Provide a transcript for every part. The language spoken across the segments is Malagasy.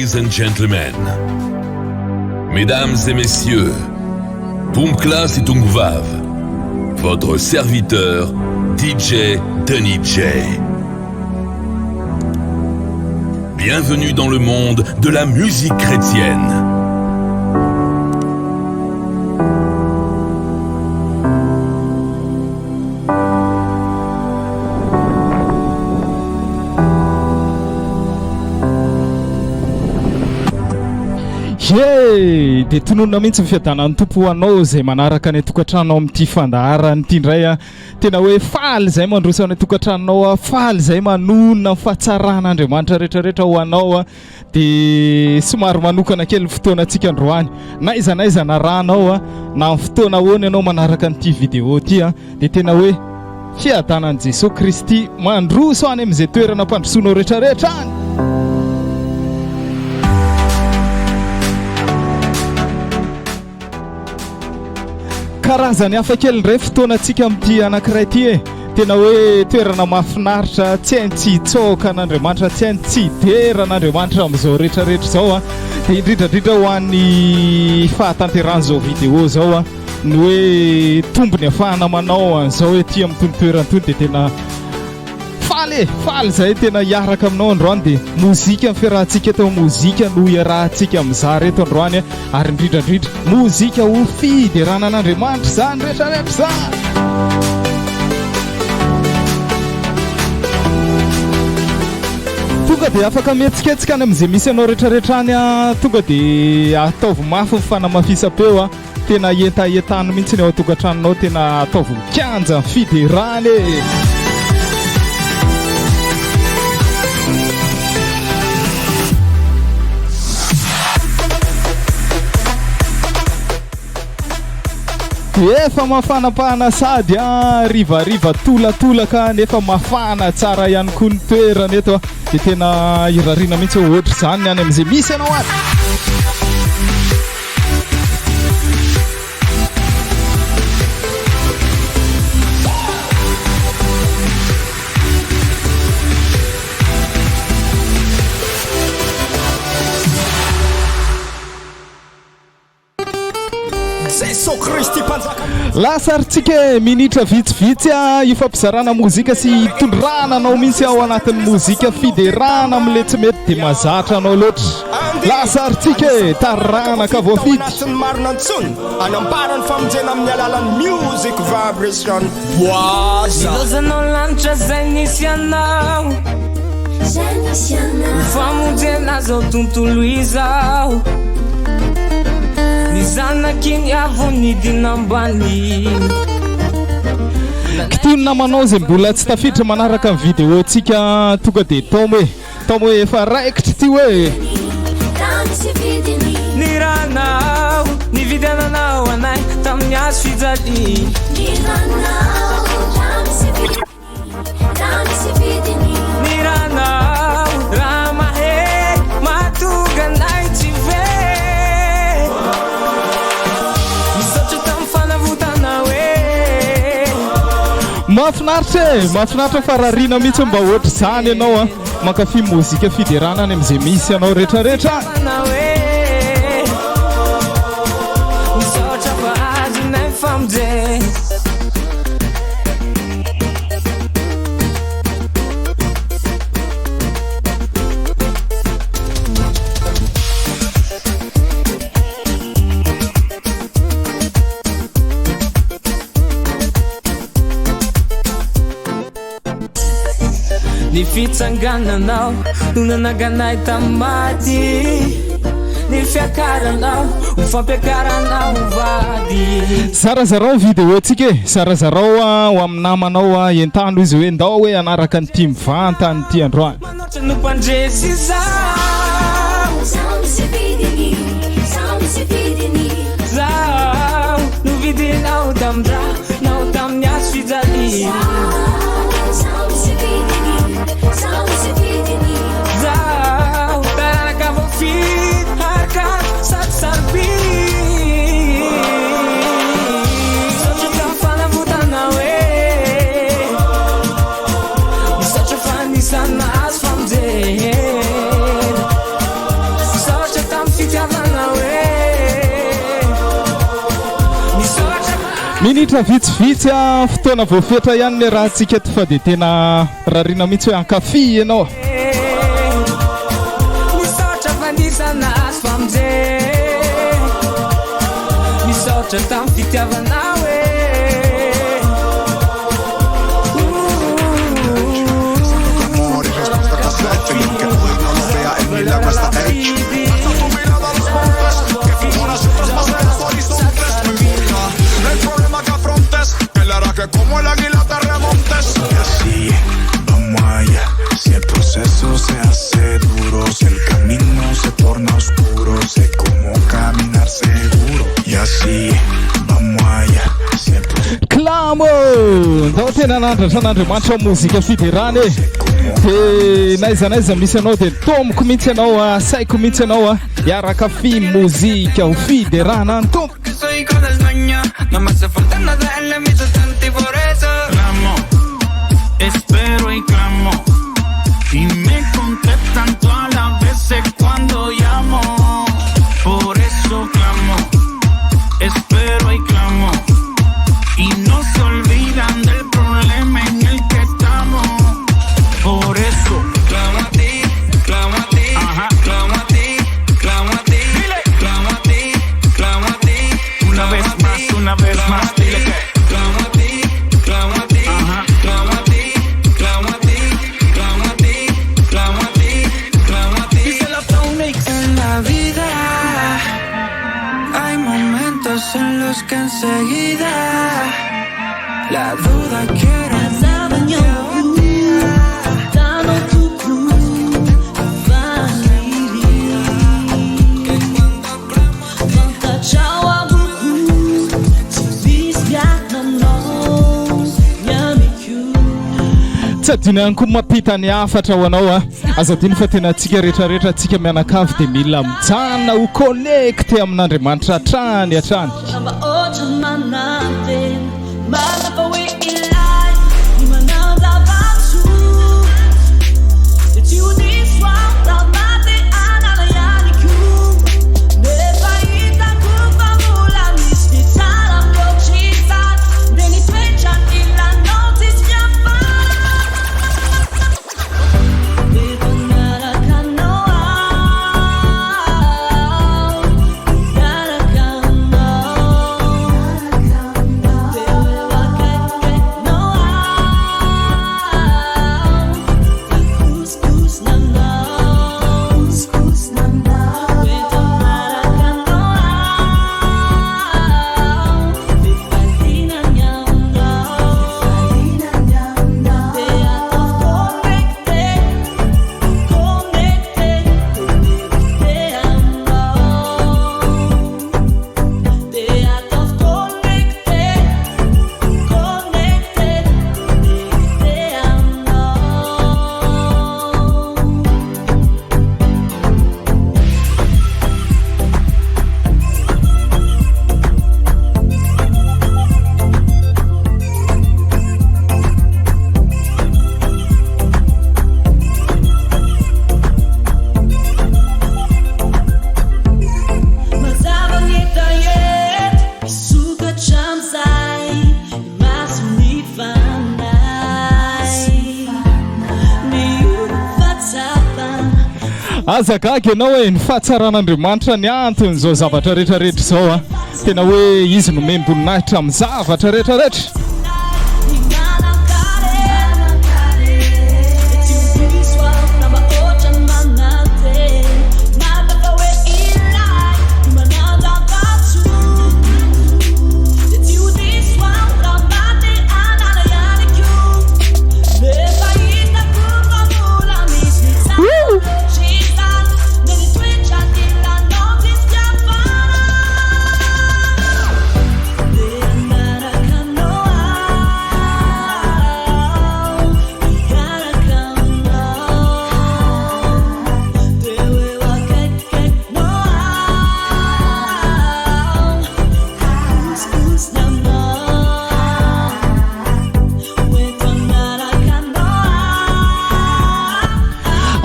Ladies and gentlemen, mesdames et messieurs, Tungklas et Tungvav, votre serviteur DJ Denis J. Bienvenue dans le monde de la musique chrétienne. Dia tononona mihitsy fiadanan'ny tompo anao zay manaraka ny tokantrano amin'ity fandaharany ity ndray tena hoe faly zay mandrosana tokantranonao faly zay manonona fahatsarahan'Andriamanitra rehetrarehetra ho anao dia somary manokana kely fotoana antsika androany na iza na ranao na fotoana ahoana ianao manaraka an'ity vidéo ity dia tena hoe fiadanan'i Jesosy Kristy mandroso any amin'izay toerana mpandrosoanao rehetrarehetra any. Karazany hafa kely ndray fotoana antsika amin'ity anankiray ity tena hoe toerana mahafinaritra tsy haintsy tsoka an'Andriamanitra tsy haintsy dera an'Andriamanitra amin'izao rehetrarehetra izao dia indrindrandrindra ho an'ny fahatanteran'izao vidéo izao ny hoe tombony ahafahana manao an'izao hoe ty amin'itony toerana itony dia tena faly zay tena hiaraka aminao androany dia mozika fiarahantsika eto mozika no iarahantsika amin'izah reto androany ary indrindrandrindra mozika ho fiderana an'Andriamanitra zany rehetrarehetra zany. Tonga dia afaka mihetsiketsika any amin'izay misy anao rehetrarehetra any tonga dia ataovy mafy ny fanamafisam-peo tena entaentano mihitsy ny ao tokantranonao tena ataovy mikanja fiderany efa mafanapahana sady rivariva tolatolaka nefa mafana tsara ihany koa ny toerana eto dia tena irarina mihitsy ohatra izany any amin'izay misy ianao azy. Lasaritsika minitra vitsivitsy ifampizarana mozika sy tondrana anao mihitsy ao anatin'ny mozika fiderana amin'ilay tsy mety dia mazatra anao loatra. Lasaritsika taranaka voafidy marinantsony anambarany famonjena amin'ny alalan'ny music vibration ilozanao lanitra zay nisy anao famonjena zao tontolo izao nizanakiny avony dinambany kitinona manao zay mbola tsy tafiditra manaraka amin'ny vidéo antsika tonga dia tomo hoe efa raikitra ty hoe ny ranao ny vidiananao anay tamin'ny azo fijali ny ranao raha mahe mahatonga anay tsy ve mahafinaritra fararina mihitsy mba ohatra zany ianao mankafy mozika fiderana any amin'izay misy ianao rehetrarehetra misaotra fa azonay famonjena ny fitsangananao no nanaganay tamaty ny fiakaranao ho fampiakaranao vady zarazarao vidéo antsika zarazarao ho amin'ny namanao entano izy hoe ndao hoe anaraka nyty mivanta nyty androany manoatra no mpandresy zao no vidinao tamindra nao tamin'ny azo fijali zao taranaka voafit haraka satsarby misaotra tamin'ny fanavotana hoe misaotra fanisana azo famonjena minitra vitsivitsy fotoana voafetra ihany le raha antsika eto fa dia tena rarina mihitsy hoe ankafy ianao misaotra fandisana azy famonjey misaotra tamin'ny fitiavanao como el águila te remontes y así vamos allá si el proceso se hace duro si el camino se torna oscuro sé cómo caminar seguro y así vamos allá si el proceso clamo ndao tena nandratra n'Andriamanitra mozika fiderany dia naiza misy anao dia tomoko mihitsy anao saiko mihitsy anao hiaraka fi mozika ho fiderana tompo soy hijo del dueño, no me hace falta nada, él es mi sustento y por eso clamo, espero y clamo y me contestan todas las veces cuando llamo, por eso clamo, espero y clamo y no se olvidan del problema en el que estamos, por eso clamo a ti, clamo a ti, ajá, clamo a ti, clamo a ti, dile, clamo a ti, clamo a ti. Una vez más, dile que clamo a ti, clamo a ti, ajá, clamo a ti, clamo a ti, clamo a ti, clamo a ti, clamo a ti. Dice la Phonics. En la vida hay momentos en los que enseguida la duda quiere tsy adinany koa mampita ny afatra ho anao azadiny fa tena atsika rehetrarehetra atsika mianakavy dia mila mijanona ho connecte amin'Andriamanitra hatrany hatrany azagagy ianao hoe ny fahatsaran'Andriamanitra ny antony zao zavatra rehetrarehetra zao tena hoe izy no membonahitra amin'ny zavatra rehetrarehetra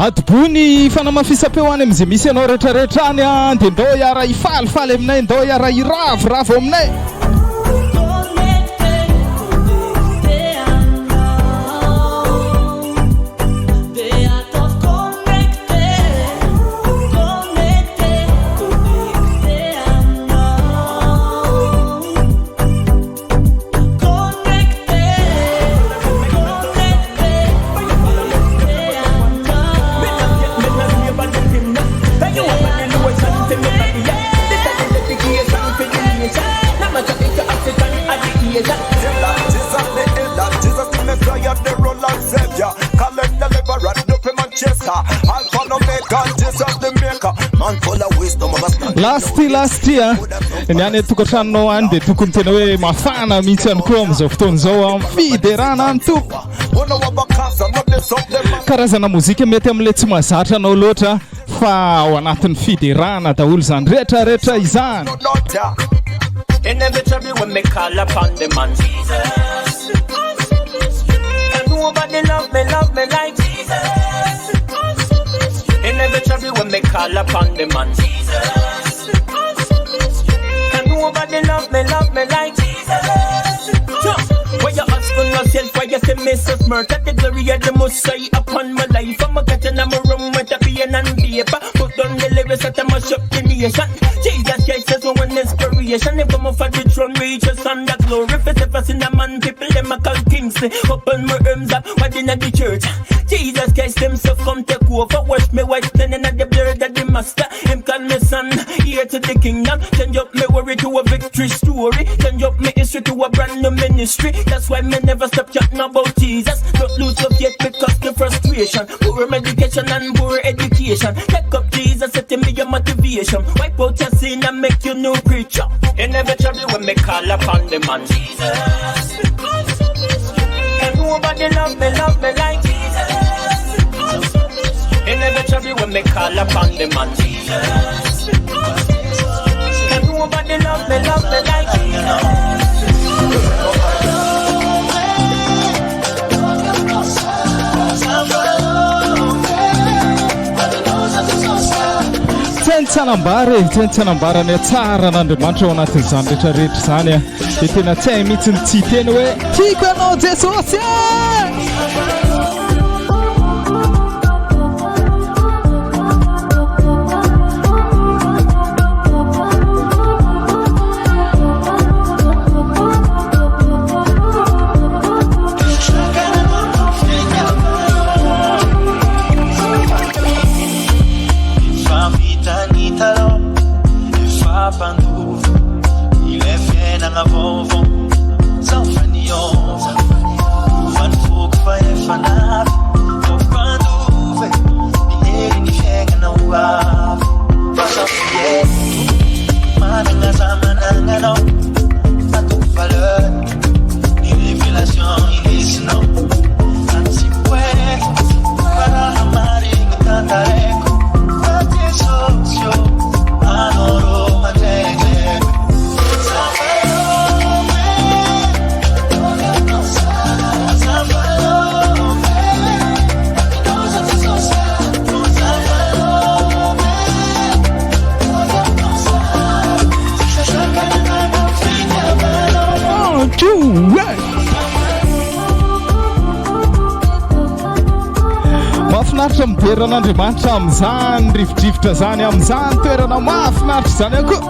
adibony fanamafisam-peo any amin'izay misy ianao rehetrarehetra any dia ndao hiara hifalifaly aminay ndao hiara hiravoravo aminay man full of wisdom of a stand. Last year niane tokatrano any de tokony tena hoe mafana mihitsy any koa amin'izao fotoana izao fiderana any tompo. Karazana mozika mety amin'ilay tsy mahazatra anao loatra fa ao anatin'ny fiderana daholo zany rehetrarehetra izany. Inevitably when me call upon the man Jesus, and nobody love me like Jesus. Inevitably when me call upon the man Jesus, and nobody love me like Jesus. Why you asking yourself why you say me so smart? That the glory of the Most High upon my life. I'm a catching a room with a pen and paper. Put down the lyrics that I mash up the nation. Jesus Christ is one inspiration. If I'm off of the throne, reaches on the glory. If it's ever seen a man, people them a call Kingsley. Open my arms up, what in the church. Jesus Christ himself come take over. Watch me white standing at the blood of the master. Him call me son, here to the kingdom. Change up me worry to a victory story. Change up me history to a brand new ministry. That's why me never stop chatting about Jesus. Don't lose your faith because the frustration. Poor medication and poor education. Take up Jesus, set me your motivation. Wipe out your sin and make you new creature. Inevitably when me call upon the man Jesus, and nobody love me like Jesus. Inevitably when me call upon the man Jesus, and nobody love me like Jesus. Tsanambara ny tsara n'Andriamanitra ao anatin'izany rehetrarehetra zany dia tena tsy hay mihitsy ny tsy teny hoe tiako ianao Jesosy. Mahafinaritra miberan'Andriamanitra amin'izany rivodrivotra zany amin'izany toerana mahafinaritra zany ihany koa.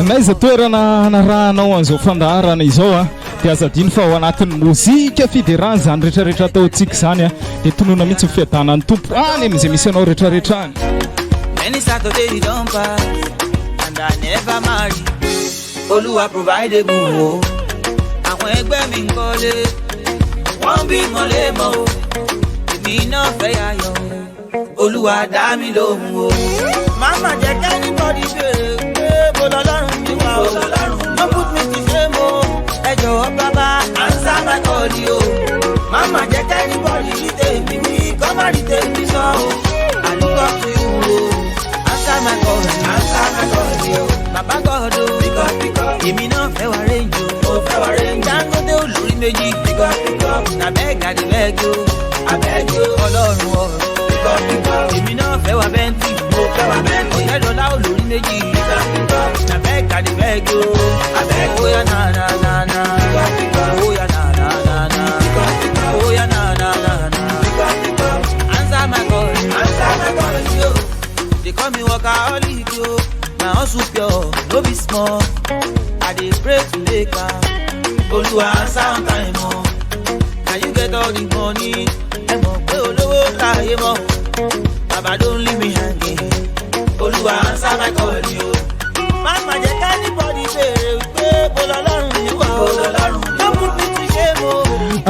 Naiza toerana narahanao an'izao fandaharana izao dia azadino fa ao anatin'ny mozika fiderana zany rehetrarehetra ataontsika zany dia tonoina mihitsy fiadanan'ny tompo any amin'izay misy anao rehetrarehetra any. Many Saturdays don't pass and I never marry. Oluwa provide a good. I want to be mole. One be mole mo. èmi náà fẹ́ ayọ̀ Olúwa dá mi lóhùn o. Mama jẹ́ kẹ́nìbọ̀dì béèrè pé mo lọ́lọ́run mi wá o. No put me to shame o. Ẹ jọ̀wọ́ bàbá answer my call o. Mama jẹ́ kẹ́nìbọ̀dì rí tèmi wí kọ́ má rí tèmi sọ o. I look up to you o. Answer my call o. Bàbá God o. Èmi náà fẹ́ wá range o. Dangote olórí méjì. Na beg I dey beg o. Ọlọ́run ọ̀rọ̀. Èmi náà fẹ́ wá bẹ́ntì. Ọ̀yẹ́dọ̀lá olórí méjì. Na beg I dey beg o. Oya na na na na. Oya na na na na. Oya na na na na. Answer my call yo. They call me workaholic yo. My hustle pure, no be small. I dey pray to make am. Olúwa answer on time o. Now you get all the money. Ẹ mọ̀ pé olówó káyé mọ́. Baba don't leave me hanging. Olúwa answer my call yo. Mama jẹ́ kẹ́nìbọ̀dì béèrè wípé mo lọ́lọ́run mi wá o. No put me to shame o.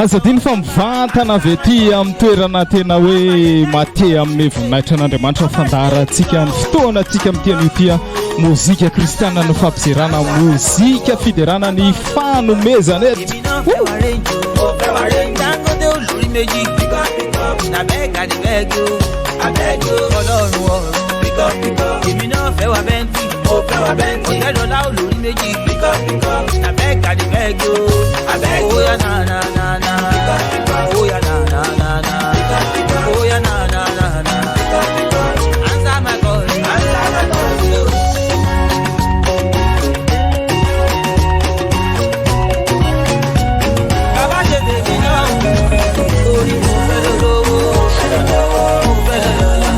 Azadiny fa mivantana avy aty amin'ny toerana tena hoe mate amin'ny voninahitra n'Andriamanitra fandarantsika ny fotoanantsika amin'ny teny ity mozika kristiana no fampizerana mozika fiderana ny fanomezana eto. Dangote olórí méjì. Na beg I dey beg o. Ọlọ́run ọ̀rọ̀. Èmi náà fẹ́ wá bẹ́ntì. Ọ̀yẹ́dọ̀lá olórí méjì. Na beg I dey beg o. Oya na na na na. Oya na na na na. Oya na na na na. Answer my call. Bàbá ṣe tèmi náà. Orí mo fẹ́ lọ́wọ́. Mo fẹ́ lọ́la.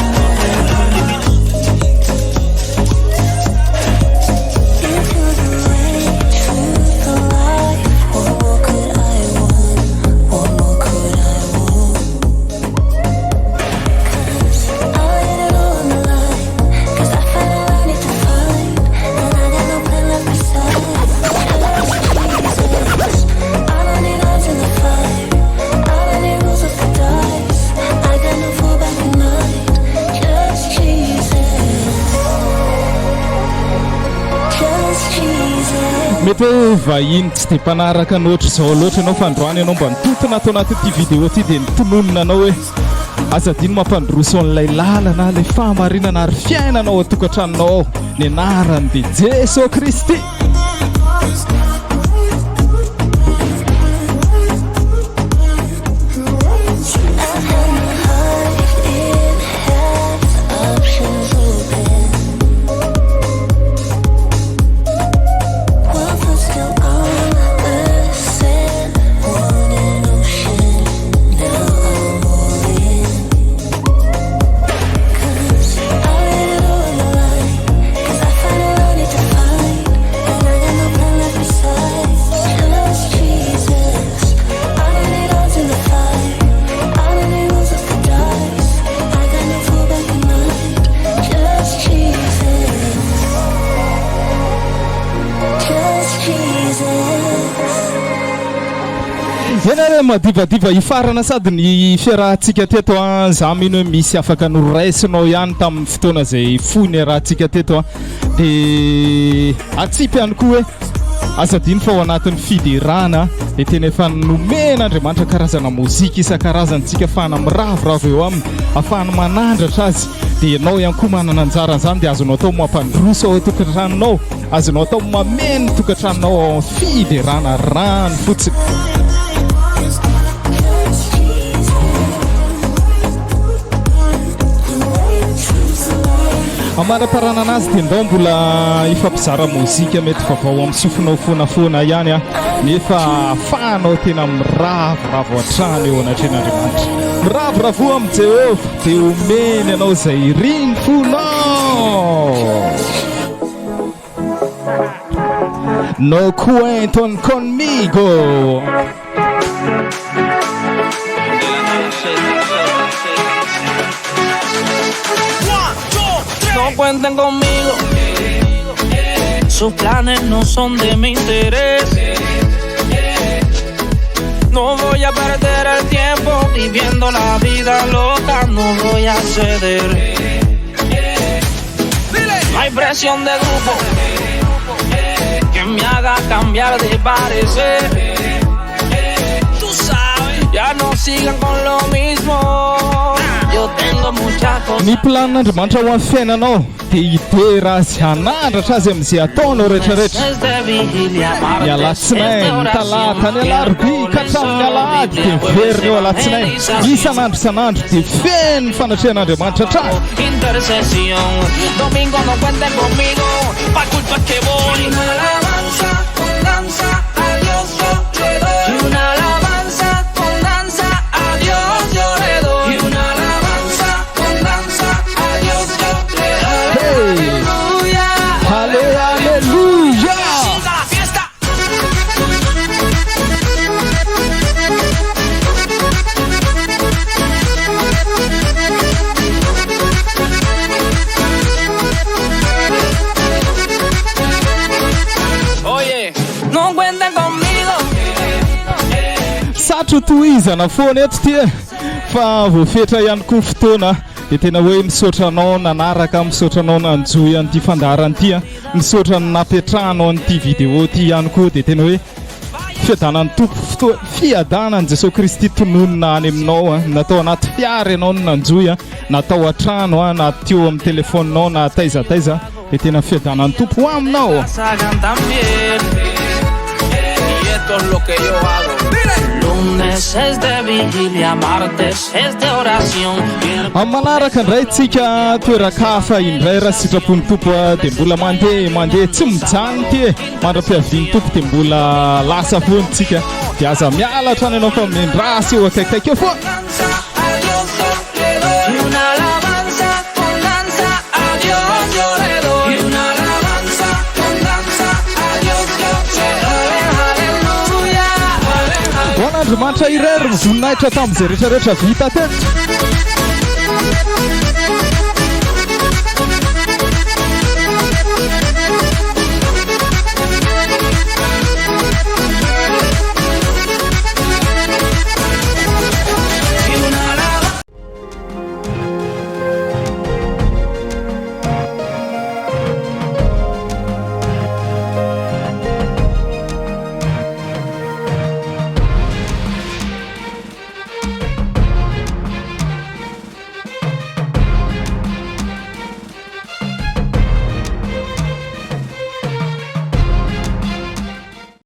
Mety hoe vahiny tsy dia mpanaraka n'ohatra izao loatra ianao fandroany ianao mba nitotona atao anatin'ity vidéo ity dia nitononona anao hoe azadino mampandroso an'ilay lalana ilay fahamarinana ary fiainanao atokantranonao ny anarany dia Jesosy Kristy. Ianareo madivadiva ifarana sady ny fiarahantsika teto za mino hoe misy afaka noraisinao ihany tamin'ny fotoana izay fony rahantsika teto dia atsipy ihany koa hoe azadiny fa ao anatin'ny fiderana dia tena efa nomen'Andriamanitra karazana mozika isan-karazantsika afahana miravoravo eo aminy afahana manandratra azy dia ianao ihany koa manana anjara zany dia azonao atao mampandroso ao tokantranonao azonao atao mameno tokantranonao ao fiderana rano fotsiny. Amana-parana anazy dia ndao mbola ifampizara mozika mety vavao amin'ny sofinao fonafoana ihany nefa afahanao tena miravoravo hatrany eo anatren'Andriamanitra. Miravoravo amin'ny Jehova dia omeny ianao izay riny fonao. No cuenton conmigo. No cuenten conmigo, sus planes no son de mi interés. No voy a perder el tiempo viviendo la vida loca, no voy a ceder. No hay presión de grupo que me haga cambiar de parecer. Tú sabes, ya no sigan con lo mismo. Yo tengo muchas cosas. Ny planin'Andriamanitra ho amin'ny fiainanao dia hitoera azy hanandratra azy amin'izay ataonao rehetrarehetra. Ny alatsinainy, ny talata, ny alarobia ka hatramin'ny alahady dia miverina eo alatsinainy. Isan'andro isan'andro dia feno fanatrehan'Andriamanitra hatrany. Intercesión, domingo no cuenten conmigo, pa' culpa que voy. Una alabanza con danza, a Dios yo le doy. Y una alabanza con danza, a Dios yo le doy. Y una alabanza con danza, a Dios yo le doy. Aleluya, Aleluya. siga la fiesta. Oye, no cuenten conmigo. Satro tohizana foana eto tia fa voafetra ihany koa fotoana dia tena hoe misaotranao nanaraka misaotranao nanjoy an'ity fandaharana ity misaotra napetrahanao an'ity vidéo ity ihany koa dia tena hoe fiadanan'ny tompo fiadanan'i Jesosy Kristy tononona any aminao natao anaty fiara ianao no nanjoy natao an-trano na teo amin'ny telefoninao na taizataiza dia tena fiadanan'ny tompo ho aminao. Hagan también. Y esto es lo que yo hago. Lunes es de vigilia, martes es de oración. Amin'ny manaraka indray tsika toerakafa indray raha sitrapon'ny tompo dia mbola mandeha tsy mijanona ty mandra-piavian'ny tompo dia mbola lasa foana tsika dia aza miala hatrany ianao fa mendrasy eo akaikaiky eo foana. Y una alabanza con danza, a Dios yo le doy. Y una alabanza con danza, a Dios yo le doy. Aleluya, Ho an'Andriamanitra iray ry voninahitra tamin'izay rehetrarehetra vita teto.